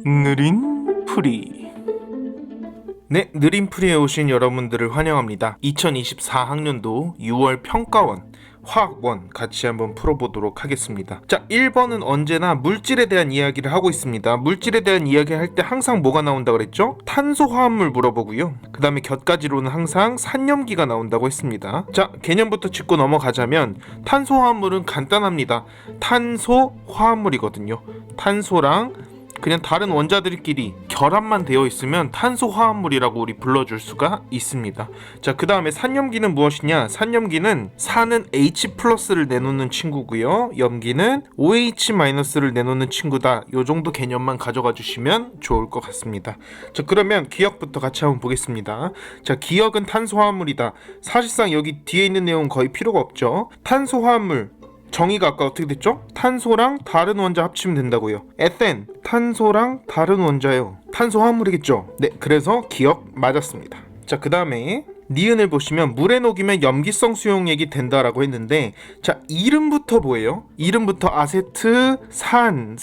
느린 풀이. 네, 느린풀이에 오신 여러분들을 환영합니다. 2024학년도 6월 평가원 화학 1 같이 한번 풀어보도록 하겠습니다. 자, 1번은 언제나 물질에 대한 이야기를 하고 있습니다. 물질에 대한 이야기 할 때 항상 뭐가 나온다 그랬죠? 탄소화합물 물어보고요. 그 다음에 곁가지로는 항상 산염기가 나온다고 했습니다. 자, 개념부터 짚고 넘어가자면 탄소화합물은 간단합니다. 탄소화합물이거든요. 탄소랑 그냥 다른 원자들끼리 결합만 되어 있으면 탄소화합물이라고 우리 불러줄 수가 있습니다. 자, 그 다음에 산염기는 무엇이냐? 산염기는 산은 H+를 내놓는 친구고요, 염기는 OH-를 내놓는 친구다. 요 정도 개념만 가져가 주시면 좋을 것 같습니다. 자, 그러면 기억부터 같이 한번 보겠습니다. 자, 기억은 탄소화합물이다. 사실상 여기 뒤에 있는 내용은 거의 필요가 없죠. 탄소화합물 정의가 아까 어떻게 됐죠? 탄소랑 다른 원자 합치면 된다고요. 에센, 탄소랑 다른 원자예요. 탄소화합물이겠죠? 네, 그래서 기억 맞았습니다. 자, 그 다음에 니은을 보시면 물에 녹이면 염기성 수용액이 된다라고 했는데, 자, 이름부터 뭐예요? 이름부터 아세트 산,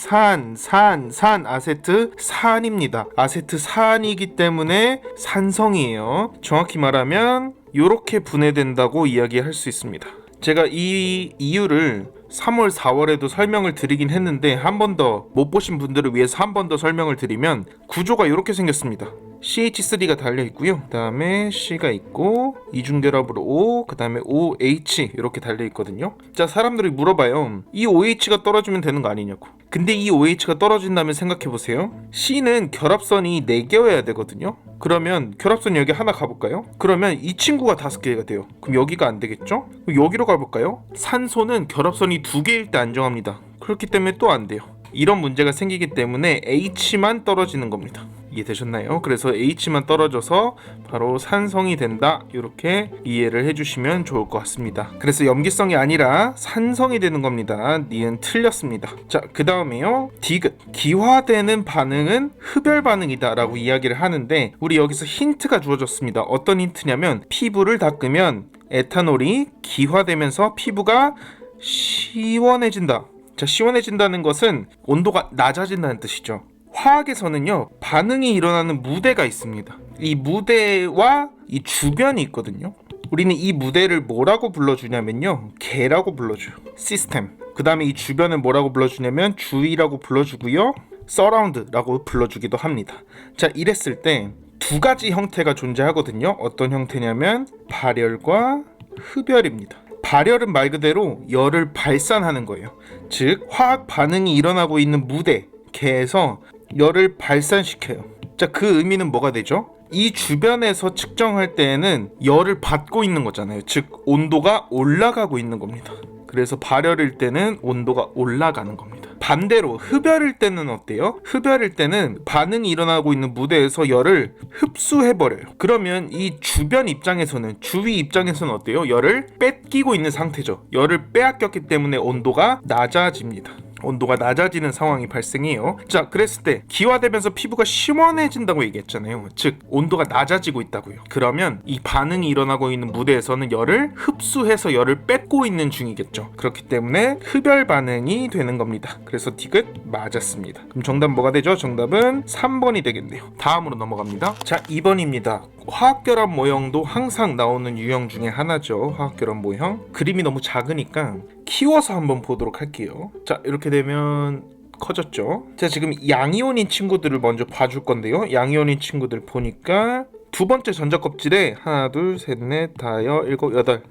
아세트 산입니다. 아세트 산이기 때문에 산성이에요. 정확히 말하면 이렇게 분해된다고 이야기할 수 있습니다. 제가 이 이유를 3월, 4월에도 설명을 드리긴 했는데 한 번 더 못 보신 분들을 위해서 한 번 더 설명을 드리면 구조가 이렇게 생겼습니다. CH3가 달려있고요, 그 다음에 C가 있고 이중결합으로 O, 그 다음에 OH 이렇게 달려있거든요. 자, 사람들이 물어봐요. 이 OH가 떨어지면 되는 거 아니냐고. 근데 이 OH가 떨어진다면 생각해보세요. C는 결합선이 4개여야 되거든요. 그러면 결합선 여기 하나 가볼까요? 그러면 이 친구가 5개가 돼요. 그럼 여기가 안 되겠죠? 그럼 여기로 가볼까요? 산소는 결합선이 2개일 때 안정합니다. 그렇기 때문에 또 안 돼요. 이런 문제가 생기기 때문에 H만 떨어지는 겁니다. 이해되셨나요? 그래서 H만 떨어져서 바로 산성이 된다, 이렇게 이해를 해주시면 좋을 것 같습니다. 그래서 염기성이 아니라 산성이 되는 겁니다. 니은 틀렸습니다. 자, 그 다음에요, 디귿, 기화되는 반응은 흡열 반응이다 라고 이야기를 하는데, 우리 여기서 힌트가 주어졌습니다. 어떤 힌트냐면 피부를 닦으면 에탄올이 기화되면서 피부가 시원해진다. 자, 시원해진다는 것은 온도가 낮아진다는 뜻이죠. 화학에서는요, 반응이 일어나는 무대가 있습니다. 이 무대와 이 주변이 있거든요. 우리는 이 무대를 뭐라고 불러주냐면요, 계라고 불러줘요. 시스템. 그 다음에 이 주변을 뭐라고 불러주냐면 주위라고 불러주고요, 서라운드라고 불러주기도 합니다. 자, 이랬을 때 두 가지 형태가 존재하거든요. 어떤 형태냐면 발열과 흡열입니다. 발열은 말 그대로 열을 발산하는 거예요. 즉, 화학 반응이 일어나고 있는 무대, 계에서 열을 발산시켜요. 자, 그 의미는 뭐가 되죠? 이 주변에서 측정할 때에는 열을 받고 있는 거잖아요. 즉, 온도가 올라가고 있는 겁니다. 그래서 발열일 때는 온도가 올라가는 겁니다. 반대로 흡열일 때는 어때요? 흡열일 때는 반응이 일어나고 있는 무대에서 열을 흡수해버려요. 그러면 이 주변 입장에서는, 주위 입장에서는 어때요? 열을 뺏기고 있는 상태죠. 열을 빼앗겼기 때문에 온도가 낮아집니다. 온도가 낮아지는 상황이 발생해요. 자, 그랬을 때 기화되면서 피부가 시원해진다고 얘기했잖아요. 즉, 온도가 낮아지고 있다고요. 그러면 이 반응이 일어나고 있는 무대에서는 열을 흡수해서 열을 뺏고 있는 중이겠죠. 그렇기 때문에 흡열 반응이 되는 겁니다. 그래서 디귿 맞았습니다. 그럼 정답 뭐가 되죠? 정답은 3번이 되겠네요. 다음으로 넘어갑니다. 자, 2번입니다. 화학결합 모형도 항상 나오는 유형 중에 하나죠. 화학결합 모형. 그림이 너무 작으니까 키워서 한번 보도록 할게요. 자, 이렇게 되면 커졌죠. 자, 지금 양이온인 친구들을 먼저 봐줄 건데요. 양이온인 친구들 보니까 두 번째 전자 껍질에 하나, 둘, 셋, 넷, 다여, 일곱, 여덟,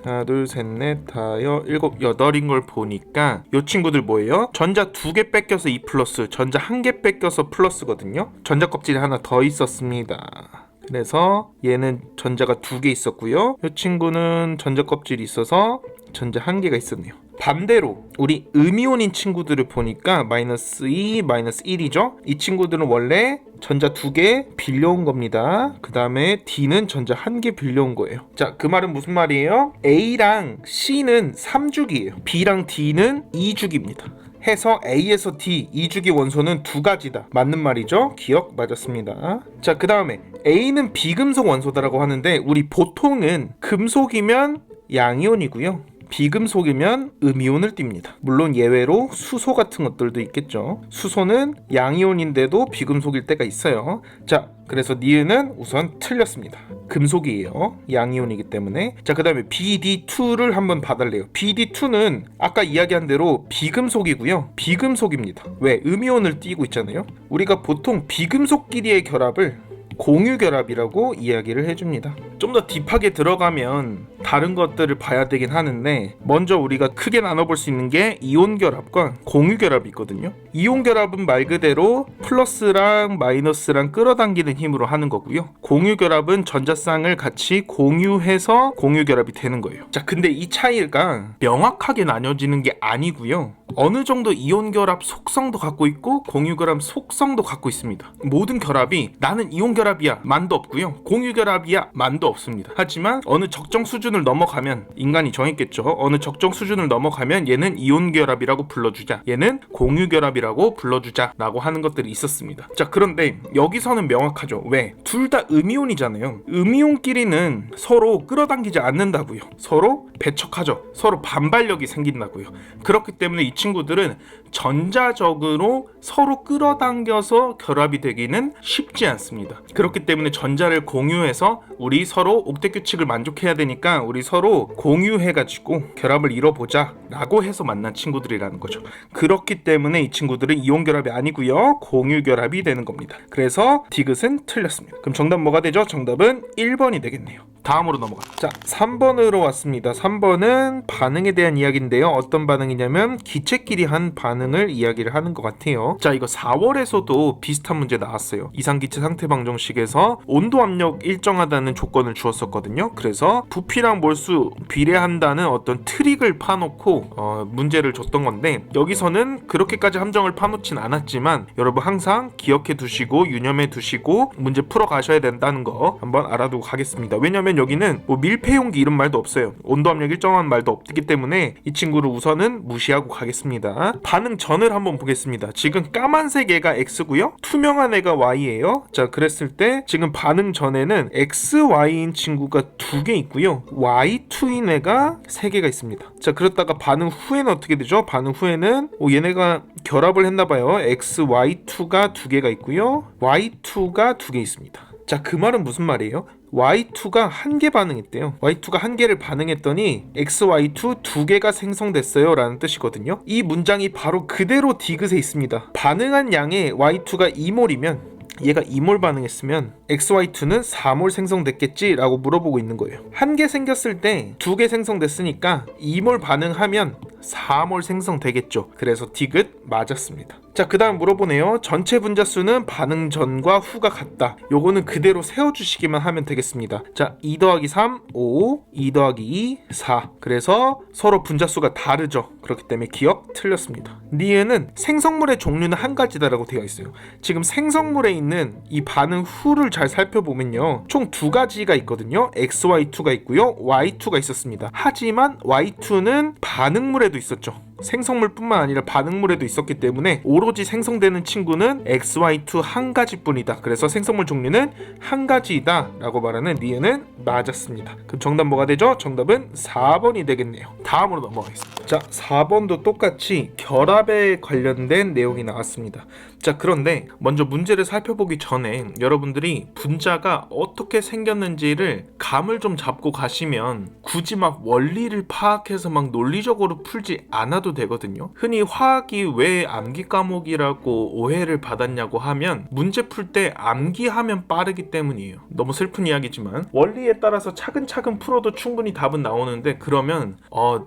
하나, 둘, 셋, 넷, 다여, 일곱, 여덟인 걸 보니까 이 친구들 뭐예요? 전자 2개 뺏겨서 2 플러스, 전자 1개 뺏겨서 플러스거든요. 전자 껍질이 하나 더 있었습니다. 그래서 얘는 전자가 2개 있었고요, 이 친구는 전자 껍질이 있어서 전자 1개가 있었네요. 반대로 우리 음이온인 친구들을 보니까 마이너스 2, 마이너스 1이죠. 이 친구들은 원래 전자 2개 빌려온 겁니다. 그 다음에 D는 전자 1개 빌려온 거예요. 자, 그 말은 무슨 말이에요? A랑 C는 3주기예요. B랑 D는 2주기입니다. 해서 A에서 D 2주기 원소는 2가지다. 맞는 말이죠? 기억 맞았습니다. 자, 그 다음에 A는 비금속 원소다라고 하는데, 우리 보통은 금속이면 양이온이고요, 비금속이면 음이온을 띱니다. 물론 예외로 수소 같은 것들도 있겠죠. 수소는 양이온인데도 비금속일 때가 있어요. 자, 그래서 니은은 우선 틀렸습니다. 금속이에요. 양이온이기 때문에. 자, 그 다음에 BD2를 한번 봐달래요. BD2는 아까 이야기한 대로 비금속이고요. 비금속입니다. 왜? 음이온을 띠고 있잖아요. 우리가 보통 비금속끼리의 결합을 공유결합이라고 이야기를 해줍니다. 좀 더 딥하게 들어가면 다른 것들을 봐야 되긴 하는데, 먼저 우리가 크게 나눠볼 수 있는 게 이온결합과 공유결합이 있거든요. 이온결합은 말 그대로 플러스랑 마이너스랑 끌어당기는 힘으로 하는 거고요. 공유결합은 전자쌍을 같이 공유해서 공유결합이 되는 거예요. 자, 근데 이 차이가 명확하게 나뉘어지는 게 아니고요. 어느 정도 이온결합 속성도 갖고 있고 공유결합 속성도 갖고 있습니다. 모든 결합이 나는 이온결합이야 만도 없고요, 공유결합이야 만도 없습니다. 하지만 어느 적정 수준을 넘어가면, 인간이 정했겠죠, 어느 적정 수준을 넘어가면 얘는 이온결합이라고 불러주자, 얘는 공유결합이라고 불러주자 라고 하는 것들이 있었습니다. 자, 그런데 여기서는 명확하죠. 왜? 둘 다 음이온이잖아요. 음이온끼리는 서로 끌어당기지 않는다고요. 서로 배척하죠. 서로 반발력이 생긴다고요. 그렇기 때문에 이 친구들은 전자적으로 서로 끌어당겨서 결합이 되기는 쉽지 않습니다. 그렇기 때문에 전자를 공유해서 우리 서로 옥텟 규칙을 만족해야 되니까 우리 서로 공유해가지고 결합을 이뤄보자 라고 해서 만난 친구들이라는 거죠. 그렇기 때문에 이 친구들은 이온결합이 아니고요, 공유결합이 되는 겁니다. 그래서 디귿은 틀렸습니다. 그럼 정답 뭐가 되죠? 정답은 1번이 되겠네요. 다음으로 넘어갑니다. 자, 3번으로 왔습니다. 3번은 반응에 대한 이야기인데요. 어떤 반응이냐면 기체끼리 한 반응을 이야기를 하는 것 같아요. 자, 이거 4월에서도 비슷한 문제 나왔어요. 이상기체 상태 방정식에서 온도 압력 일정하다는 조건을 주었었거든요. 그래서 부피랑 몰수 비례한다는 어떤 트릭을 파놓고 문제를 줬던 건데, 여기서는 그렇게까지 함정을 파놓진 않았지만 여러분 항상 기억해 두시고 유념해 두시고 문제 풀어 가셔야 된다는 거 한번 알아두고 가겠습니다. 왜냐면 여기는 뭐 밀폐용기 이런 말도 없어요. 온도압력 일정한 말도 없기 때문에 이 친구를 우선은 무시하고 가겠습니다. 반응 전을 한번 보겠습니다. 지금 까만색 애가 X고요, 투명한 애가 Y예요. 자, 그랬을 때 지금 반응 전에는 XY인 친구가 2개 있고요, Y2인 애가 3개가 있습니다. 자, 그렇다가 반응 후에는 어떻게 되죠? 반응 후에는 얘네가 결합을 했나봐요. XY2가 2개가 있고요, Y2가 2개 있습니다. 자, 그 말은 무슨 말이에요? Y2가 1개 반응했대요. Y2가 1개를 반응했더니 XY2 2개가 생성됐어요 라는 뜻이거든요. 이 문장이 바로 그대로 디귿에 있습니다. 반응한 양의 Y2가 2몰이면 얘가 2몰 반응했으면 XY2는 4몰 생성됐겠지 라고 물어보고 있는 거예요. 1개 생겼을 때 2개 생성됐으니까 2몰 반응하면 4몰 생성되겠죠. 그래서 디귿 맞았습니다. 자, 그 다음 물어보네요. 전체 분자수는 반응 전과 후가 같다. 요거는 그대로 세워주시기만 하면 되겠습니다. 자, 2 더하기 3, 5, 2 더하기 2, 4. 그래서 서로 분자수가 다르죠. 그렇기 때문에 기억 틀렸습니다. 니은은 생성물의 종류는 한 가지다라고 되어 있어요. 지금 생성물에 있는 이 반응 후를 잘 살펴보면요, 총 2가지가 있거든요. XY2가 있고요, Y2가 있었습니다. 하지만 Y2는 반응물에도 있었죠. 생성물뿐만 아니라 반응물에도 있었기 때문에 오로지 생성되는 친구는 XY2 한 가지뿐이다. 그래서 생성물 종류는 한 가지이다 라고 말하는 니은은 맞았습니다. 그럼 정답 뭐가 되죠? 정답은 4번이 되겠네요. 다음으로 넘어가겠습니다. 자, 4번도 똑같이 결합에 관련된 내용이 나왔습니다. 자, 그런데 먼저 문제를 살펴보기 전에 여러분들이 분자가 어떻게 생겼는지를 감을 좀 잡고 가시면 굳이 막 원리를 파악해서 막 논리적으로 풀지 않아도 되거든요. 흔히 화학이 왜 암기 과목이라고 오해를 받았냐고 하면 문제 풀 때 암기하면 빠르기 때문이에요. 너무 슬픈 이야기지만 원리에 따라서 차근차근 풀어도 충분히 답은 나오는데, 그러면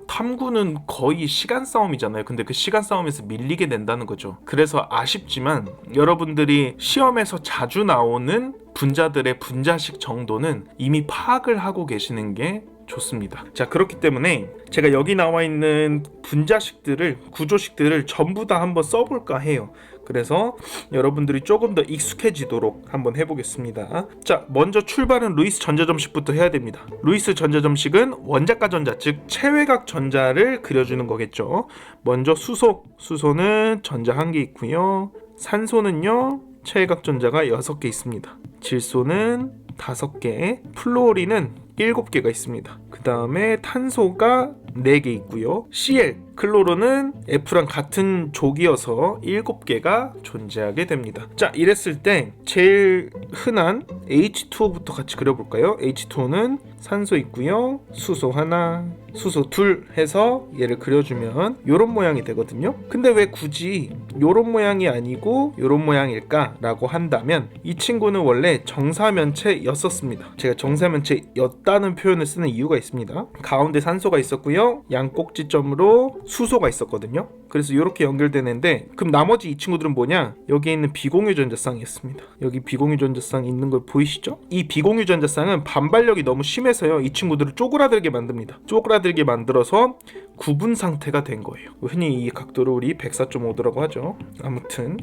탐구는 거의 시간 싸움이잖아요. 근데 그 시간 싸움에서 밀리게 된다는 거죠. 그래서 아쉽지만 여러분들이 시험에서 자주 나오는 분자들의 분자식 정도는 이미 파악을 하고 계시는 게 좋습니다. 자, 그렇기 때문에 제가 여기 나와 있는 분자식들을, 구조식들을 전부 다 한번 써볼까 해요. 그래서 여러분들이 조금 더 익숙해지도록 한번 해보겠습니다. 자, 먼저 출발은 루이스 전자점식부터 해야 됩니다. 루이스 전자점식은 원자과 전자, 즉 체외각 전자를 그려주는 거겠죠. 먼저 수소는 전자 1개 있고요, 산소는요 체외각 전자가 6개 있습니다. 질소는 5개, 플루오린은 7개가 있습니다. 그 다음에 탄소가 4개 있고요. Cl, 클로로는 F랑 같은 족이어서 7개가 존재하게 됩니다. 자, 이랬을 때 제일 흔한 H2O부터 같이 그려볼까요? H2O는 산소 있고요. 수소 하나, 수소 둘 해서 얘를 그려주면 이런 모양이 되거든요. 근데 왜 굳이 이런 모양이 아니고 이런 모양일까? 라고 한다면 이 친구는 원래 정사면체였었습니다. 제가 정사면체였다는 표현을 쓰는 이유가 있습니다. 가운데 산소가 있었고요. 양 꼭지점으로 수소가 있었거든요. 그래서 이렇게 연결되는데, 그럼 나머지 이 친구들은 뭐냐? 여기에 있는 비공유 전자쌍이었습니다. 여기 비공유 전자쌍 있는 걸 보이시죠? 이 비공유 전자쌍은 반발력이 너무 심해서요, 이 친구들을 쪼그라들게 만듭니다. 쪼그라들게 만들어서 구분 상태가 된 거예요. 흔히 이 각도를 우리 104.5도라고 하죠. 아무튼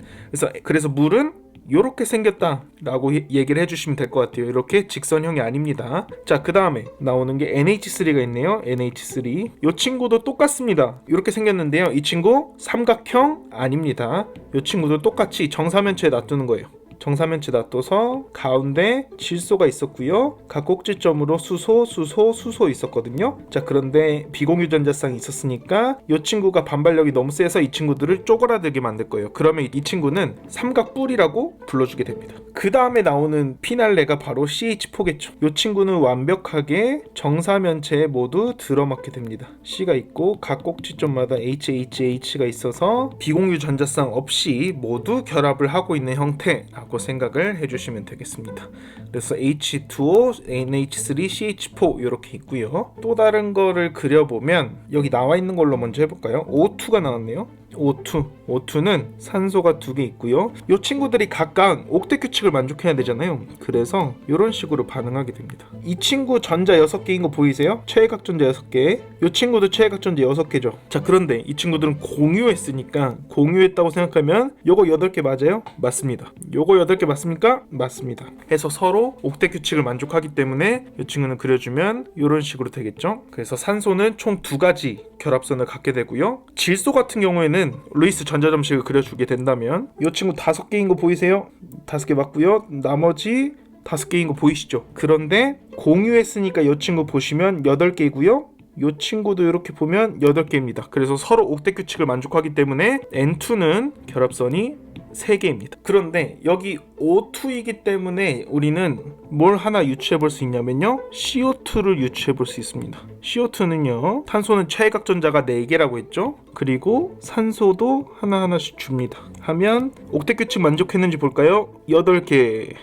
그래서 물은 이렇게 생겼다 라고 얘기를 해주시면 될 것 같아요. 이렇게 직선형이 아닙니다. 자, 그 다음에 나오는 게 NH3가 있네요. NH3 이 친구도 똑같습니다. 이렇게 생겼는데요, 이 친구 삼각형 아닙니다. 이 친구도 똑같이 정사면체에 놔두는 거예요. 정사면체 놔둬서 가운데 질소가 있었고요. 각 꼭지점으로 수소 있었거든요. 자, 그런데 비공유 전자쌍이 있었으니까 이 친구가 반발력이 너무 세서 이 친구들을 쪼그라들게 만들 거예요. 그러면 이 친구는 삼각뿔이라고 불러주게 됩니다. 그 다음에 나오는 피날레가 바로 CH4겠죠. 이 친구는 완벽하게 정사면체에 모두 들어맞게 됩니다. C가 있고 각 꼭지점마다 HHH가 있어서 비공유 전자쌍 없이 모두 결합을 하고 있는 형태라고 생각을 해주시면 되겠습니다. 그래서 H2O, NH3, CH4 이렇게 있고요. 또 다른 거를 그려보면 여기 나와 있는 걸로 먼저 해볼까요? O2가 나왔네요. O2는 산소가 2개 있고요. 이 친구들이 각각 옥텟 규칙을 만족해야 되잖아요. 그래서 이런 식으로 반응하게 됩니다. 이 친구 전자 6개인 거 보이세요? 최외각 전자 6개. 이 친구도 최외각 전자 6개죠. 자, 그런데 이 친구들은 공유했으니까, 공유했다고 생각하면 요거 8개 맞아요? 맞습니다. 요거 8개 맞습니까? 맞습니다. 해서 서로 옥텟 규칙을 만족하기 때문에 이 친구는 그려주면 이런 식으로 되겠죠. 그래서 산소는 총 2가지 결합선을 갖게 되고요. 질소 같은 경우에는 루이스 전자점식을 그려주게 된다면 이 친구 5개인 거 보이세요? 5개 맞고요. 나머지 5개인 거 보이시죠? 그런데 공유했으니까 이 친구 보시면 8개고요. 이 친구도 이렇게 보면 8개입니다. 그래서 서로 옥텟 규칙을 만족하기 때문에 N2는 결합선이 3개입니다. 그런데 여기 O2이기 때문에 우리는 뭘 하나 유추해 볼 수 있냐면요, CO2를 유추해 볼 수 있습니다. CO2는요, 탄소는 최외각 전자가 4개라고 했죠. 그리고 산소도 하나하나씩 줍니다. 하면 옥텟 규칙 만족했는지 볼까요? 8개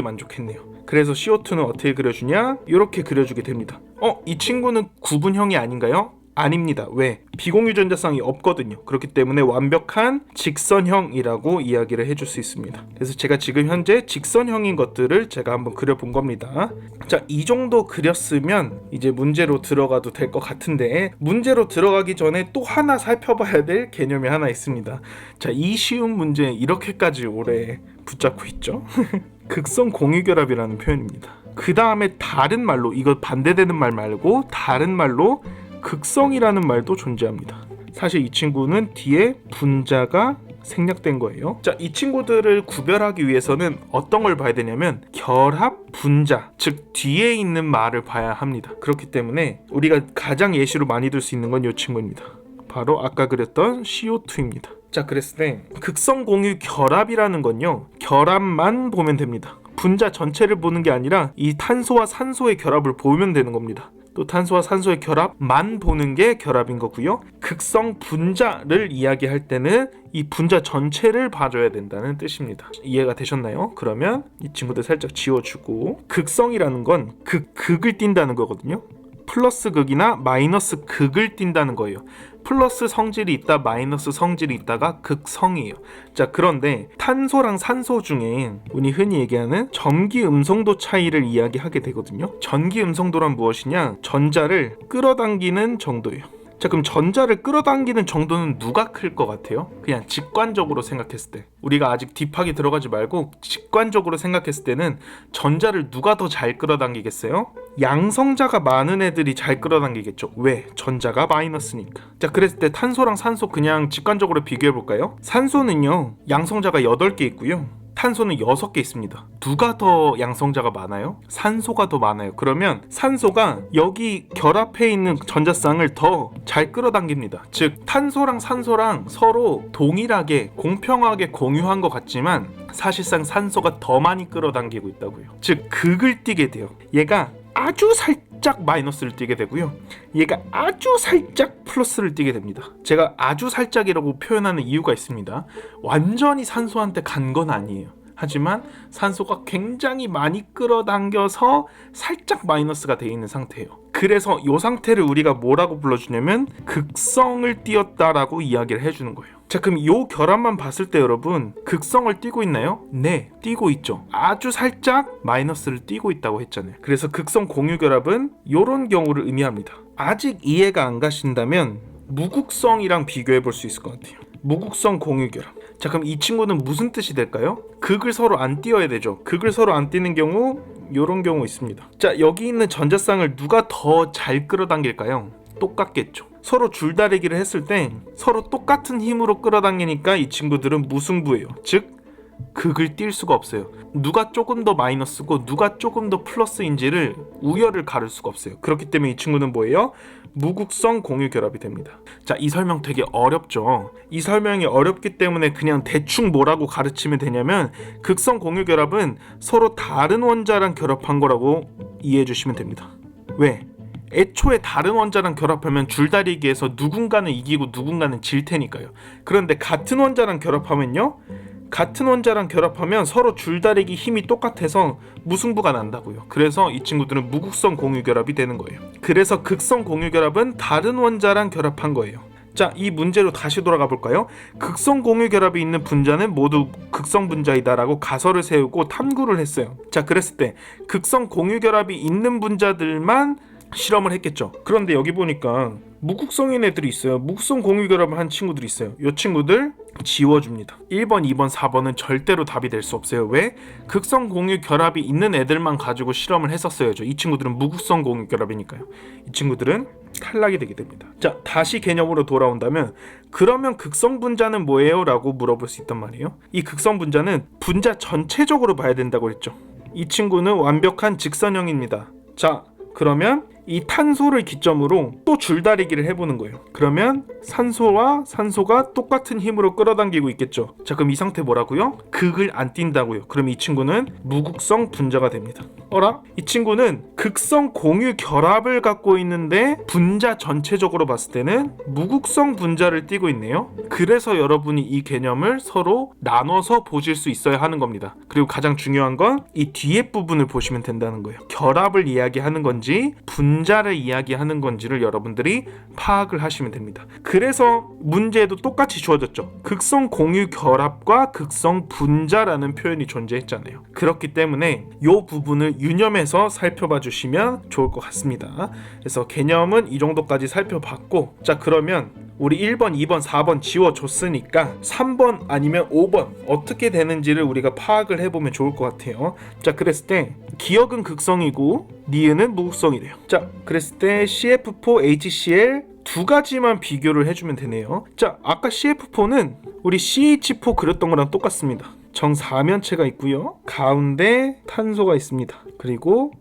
만족했네요. 그래서 CO2는 어떻게 그려주냐? 이렇게 그려주게 됩니다. 이 친구는 구분형이 아닌가요? 아닙니다. 왜? 비공유 전자쌍이 없거든요. 그렇기 때문에 완벽한 직선형이라고 이야기를 해줄 수 있습니다. 그래서 제가 지금 현재 직선형인 것들을 제가 한번 그려본 겁니다. 자, 이 정도 그렸으면 이제 문제로 들어가도 될 것 같은데, 문제로 들어가기 전에 또 하나 살펴봐야 될 개념이 하나 있습니다. 자, 이 쉬운 문제 이렇게까지 오래 붙잡고 있죠. 극성 공유결합이라는 표현입니다. 그 다음에 다른 말로, 이거 반대되는 말 말고 다른 말로 극성이라는 말도 존재합니다. 사실 이 친구는 뒤에 분자가 생략된 거예요. 자, 이 친구들을 구별하기 위해서는 어떤 걸 봐야 되냐면 결합 분자, 즉 뒤에 있는 말을 봐야 합니다. 그렇기 때문에 우리가 가장 예시로 많이 들 수 있는 건 이 친구입니다. 바로 아까 그렸던 CO2입니다. 자, 그랬을 때 극성 공유 결합이라는 건요, 결합만 보면 됩니다. 분자 전체를 보는 게 아니라 이 탄소와 산소의 결합을 보면 되는 겁니다. 또 탄소와 산소의 결합만 보는 게 결합인 거고요. 극성 분자를 이야기할 때는 이 분자 전체를 봐줘야 된다는 뜻입니다. 이해가 되셨나요? 그러면 이 친구들 살짝 지워주고, 극성이라는 건 극을 띈다는 거거든요. 플러스 극이나 마이너스 극을 띈다는 거예요. 플러스 성질이 있다, 마이너스 성질이 있다가 극성이에요. 자, 그런데 탄소랑 산소 중에 우리 흔히 얘기하는 전기 음성도 차이를 이야기하게 되거든요. 전기 음성도란 무엇이냐? 전자를 끌어당기는 정도예요. 자, 그럼 전자를 끌어당기는 정도는 누가 클 것 같아요? 그냥 직관적으로 생각했을 때, 우리가 아직 딥하게 들어가지 말고 직관적으로 생각했을 때는 전자를 누가 더 잘 끌어당기겠어요? 양성자가 많은 애들이 잘 끌어당기겠죠. 왜? 전자가 마이너스니까. 자, 그랬을 때 탄소랑 산소 그냥 직관적으로 비교해 볼까요? 산소는요, 양성자가 8개 있고요, 탄소는 6개 있습니다. 누가 더 양성자가 많아요? 산소가 더 많아요. 그러면 산소가 여기 결합해 있는 전자쌍을 더 잘 끌어당깁니다. 즉 탄소랑 산소랑 서로 동일하게 공평하게 공유한 것 같지만 사실상 산소가 더 많이 끌어당기고 있다고요. 즉 극을 띠게 돼요. 얘가 아주 살짝 마이너스를 띠게 되고요. 얘가 아주 살짝 플러스를 띠게 됩니다. 제가 아주 살짝이라고 표현하는 이유가 있습니다. 완전히 산소한테 간 건 아니에요. 하지만 산소가 굉장히 많이 끌어당겨서 살짝 마이너스가 되어 있는 상태예요. 그래서 이 상태를 우리가 뭐라고 불러주냐면 극성을 띄었다라고 이야기를 해주는 거예요. 자, 그럼 이 결합만 봤을 때 여러분 극성을 띄고 있나요? 네, 띄고 있죠. 아주 살짝 마이너스를 띄고 있다고 했잖아요. 그래서 극성 공유 결합은 이런 경우를 의미합니다. 아직 이해가 안 가신다면 무극성이랑 비교해 볼 수 있을 것 같아요. 무극성 공유 결합. 자, 그럼 이 친구는 무슨 뜻이 될까요? 극을 서로 안 띄어야 되죠. 극을 서로 안 띄는 경우 이런 경우 있습니다. 자, 여기 있는 전자쌍을 누가 더 잘 끌어당길까요? 똑같겠죠. 서로 줄다리기를 했을 때 서로 똑같은 힘으로 끌어당기니까 이 친구들은 무승부예요. 즉 극을 띌 수가 없어요. 누가 조금 더 마이너스고 누가 조금 더 플러스인지를 우열을 가를 수가 없어요. 그렇기 때문에 이 친구는 뭐예요? 무극성 공유 결합이 됩니다. 자, 이 설명 되게 어렵죠. 이 설명이 어렵기 때문에 그냥 대충 뭐라고 가르치면 되냐면 극성 공유 결합은 서로 다른 원자랑 결합한 거라고 이해해 주시면 됩니다. 왜? 애초에 다른 원자랑 결합하면 줄다리기에서 누군가는 이기고 누군가는 질 테니까요. 그런데 같은 원자랑 결합하면요, 같은 원자랑 결합하면 서로 줄다리기 힘이 똑같아서 무승부가 난다고요. 그래서 이 친구들은 무극성 공유 결합이 되는 거예요. 그래서 극성 공유 결합은 다른 원자랑 결합한 거예요. 자, 이 문제로 다시 돌아가 볼까요? 극성 공유 결합이 있는 분자는 모두 극성 분자이다 라고 가설을 세우고 탐구를 했어요. 자, 그랬을 때 극성 공유 결합이 있는 분자들만 실험을 했겠죠. 그런데 여기 보니까 무극성인 애들이 있어요. 무극성 공유 결합을 한 친구들이 있어요. 이 친구들 지워줍니다. 1번, 2번, 4번은 절대로 답이 될 수 없어요. 왜? 극성 공유 결합이 있는 애들만 가지고 실험을 했었어야죠. 이 친구들은 무극성 공유 결합이니까요. 이 친구들은 탈락이 되게 됩니다. 자, 다시 개념으로 돌아온다면 그러면 극성 분자는 뭐예요? 라고 물어볼 수 있단 말이에요. 이 극성 분자는 분자 전체적으로 봐야 된다고 했죠. 이 친구는 완벽한 직선형입니다. 자, 그러면 이 탄소를 기점으로 또 줄다리기를 해보는 거예요. 그러면 산소와 산소가 똑같은 힘으로 끌어당기고 있겠죠. 자, 그럼 이 상태 뭐라고요? 극을 안 띈다고요. 그럼 이 친구는 무극성 분자가 됩니다. 어라? 이 친구는 극성 공유 결합을 갖고 있는데 분자 전체적으로 봤을 때는 무극성 분자를 띠고 있네요. 그래서 여러분이 이 개념을 서로 나눠서 보실 수 있어야 하는 겁니다. 그리고 가장 중요한 건 이 뒤에 부분을 보시면 된다는 거예요. 결합을 이야기하는 건지 분자를 이야기하는 건지를 여러분들이 파악을 하시면 됩니다. 그래서 문제에도 똑같이 주어졌죠. 극성 공유 결합과 극성 분자라는 표현이 존재했잖아요. 그렇기 때문에 이 부분을 유념해서 살펴봐 주시면 좋을 것 같습니다. 그래서 개념은 이 정도까지 살펴봤고, 자, 그러면 우리 1번, 2번, 4번 지워줬으니까 3번 아니면 5번 어떻게 되는지를 우리가 파악을 해보면 좋을 것 같아요. 자, 그랬을 때 기억은 극성이고 니은은 무극성이 돼요. 자, 그랬을 때 CF4, HCl 두 가지만 비교를 해주면 되네요. 자, 아까 CF4는 우리 CH4 그렸던 거랑 똑같습니다. 정사면체가 있고요. 가운데 탄소가 있습니다. 그리고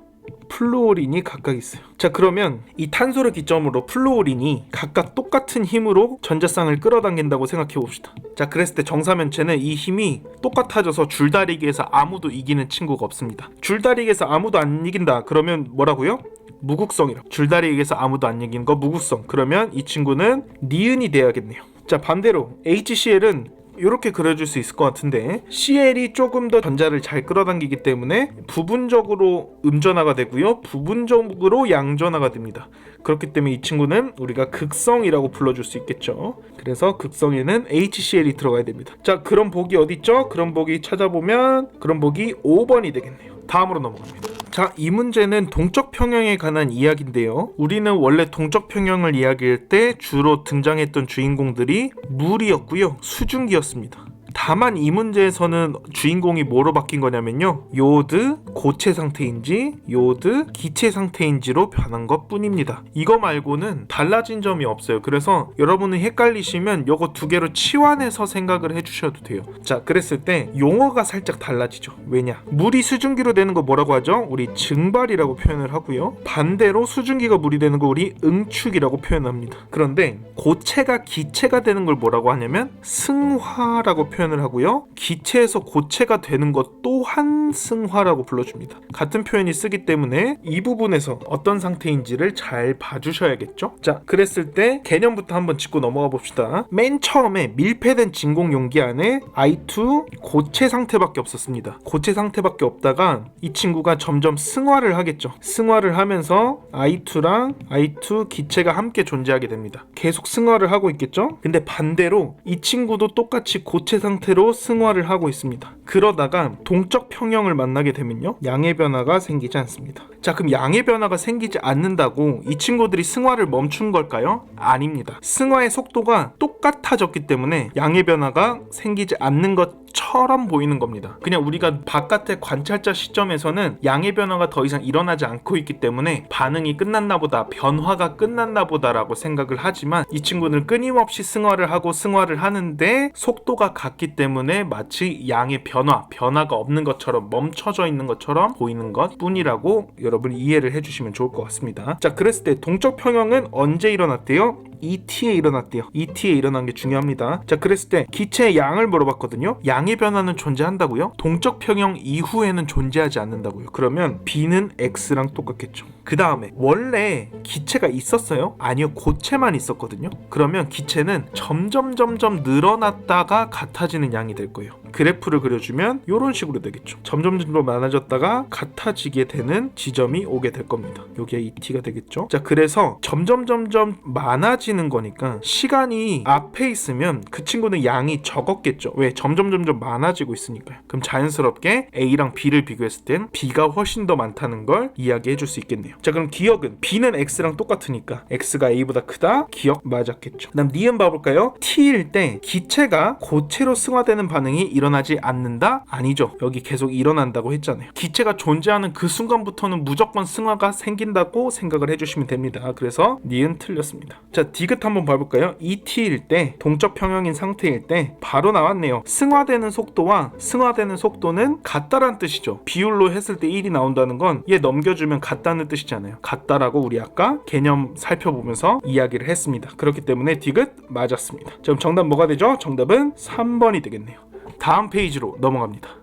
플루오린이 각각 있어요. 자, 그러면 이 탄소를 기점으로 플루오린이 각각 똑같은 힘으로 전자쌍을 끌어당긴다고 생각해 봅시다. 자, 그랬을 때 정사면체는 이 힘이 똑같아져서 줄다리기에서 아무도 이기는 친구가 없습니다. 줄다리기에서 아무도 안 이긴다 그러면 뭐라고요? 무극성이라고. 줄다리기에서 아무도 안 이기는 거 무극성. 그러면 이 친구는 니은이 돼야겠네요. 자, 반대로 HCl은 이렇게 그려줄 수 있을 것 같은데 CL이 조금 더 전자를 잘 끌어당기기 때문에 부분적으로 음전화가 되고요, 부분적으로 양전화가 됩니다. 그렇기 때문에 이 친구는 우리가 극성이라고 불러줄 수 있겠죠. 그래서 극성에는 HCl이 들어가야 됩니다. 자, 그럼 복이 어디 있죠? 그럼 복이 찾아보면 그럼 복이 5번이 되겠네요. 다음으로 넘어갑니다. 자, 이 문제는 동적 평형에 관한 이야기인데요. 우리는 원래 동적 평형을 이야기할 때 주로 등장했던 주인공들이 물이었고요, 수증기였습니다. 다만 이 문제에서는 주인공이 뭐로 바뀐 거냐면요, 요드 고체 상태인지 요드 기체 상태인지로 변한 것 뿐입니다. 이거 말고는 달라진 점이 없어요. 그래서 여러분은 헷갈리시면 요거 두 개로 치환해서 생각을 해주셔도 돼요. 자, 그랬을 때 용어가 살짝 달라지죠. 왜냐, 물이 수증기로 되는 거 뭐라고 하죠? 우리 증발이라고 표현을 하고요, 반대로 수증기가 물이 되는 거 우리 응축이라고 표현합니다. 그런데 고체가 기체가 되는 걸 뭐라고 하냐면 승화라고 표현을 하고요, 기체에서 고체가 되는 것 또한 승화라고 불러줍니다. 같은 표현이 쓰기 때문에 이 부분에서 어떤 상태인지를 잘 봐주셔야겠죠. 자, 그랬을 때 개념부터 한번 짚고 넘어가 봅시다. 맨 처음에 밀폐된 진공 용기 안에 I2 고체 상태밖에 없었습니다. 고체 상태밖에 없다가 이 친구가 점점 승화를 하겠죠. 승화를 하면서 I2랑 I2 기체가 함께 존재하게 됩니다. 계속 승화를 하고 있겠죠. 근데 반대로 이 친구도 똑같이 고체 상태로 승화를 하고 있습니다. 그러다가 동적 평형을 만나게 되면요, 양의 변화가 생기지 않습니다. 자, 그럼 양의 변화가 생기지 않는다고 이 친구들이 승화를 멈춘 걸까요? 아닙니다. 승화의 속도가 똑같아졌기 때문에 양의 변화가 생기지 않는 것처럼 보이는 겁니다. 그냥 우리가 바깥의 관찰자 시점에서는 양의 변화가 더 이상 일어나지 않고 있기 때문에 반응이 끝났나 보다, 변화가 끝났나 보다라고 생각을 하지만 이 친구는 끊임없이 승화를 하고 승화를 하는데 속도가 같기 때문에 마치 양의 변화가 없는 것처럼, 멈춰져 있는 것처럼 보이는 것 뿐이라고 여러분이 이해를 해주시면 좋을 것 같습니다. 자, 그랬을 때 동적 평형은 언제 일어났대요? ET에 일어났대요. ET에 일어난 게 중요합니다. 자, 그랬을 때 기체의 양을 물어봤거든요. 양의 변화는 존재한다고요? 동적 평형 이후에는 존재하지 않는다고요. 그러면 B는 X랑 똑같겠죠. 그 다음에 원래 기체가 있었어요? 아니요, 고체만 있었거든요. 그러면 기체는 점점 늘어났다가 같아지는 양이 될 거예요. 그래프를 그려주면 이런 식으로 되겠죠. 점점 많아졌다가 같아지게 되는 지점이 오게 될 겁니다. 여기가 ET가 되겠죠. 자, 그래서 점점 많아지는 거니까 시간이 앞에 있으면 그 친구는 양이 적었겠죠. 왜? 점점 많아지고 있으니까요. 그럼 자연스럽게 A랑 B를 비교했을 땐 B가 훨씬 더 많다는 걸 이야기해 줄 수 있겠네요. 자, 그럼 기억은 B는 X랑 똑같으니까 X가 A보다 크다. 기억 맞았겠죠. 그다음 니은 봐볼까요? T일 때 기체가 고체로 승화되는 반응이 일어나지 않는다? 아니죠. 여기 계속 일어난다고 했잖아요. 기체가 존재하는 그 순간부터는 무조건 승화가 생긴다고 생각을 해주시면 됩니다. 그래서 니은 틀렸습니다. 자, 디귿 한번 봐볼까요? ET일 때, 동적 평형인 상태일 때 바로 나왔네요. 승화되는 속도와 승화되는 속도는 같다란 뜻이죠. 비율로 했을 때 1이 나온다는 건 얘 넘겨주면 같다는 뜻이잖아요. 같다라고 우리 아까 개념 살펴보면서 이야기를 했습니다. 그렇기 때문에 디귿 맞았습니다. 자, 그럼 정답 뭐가 되죠? 정답은 3번이 되겠네요. 다음 페이지로 넘어갑니다.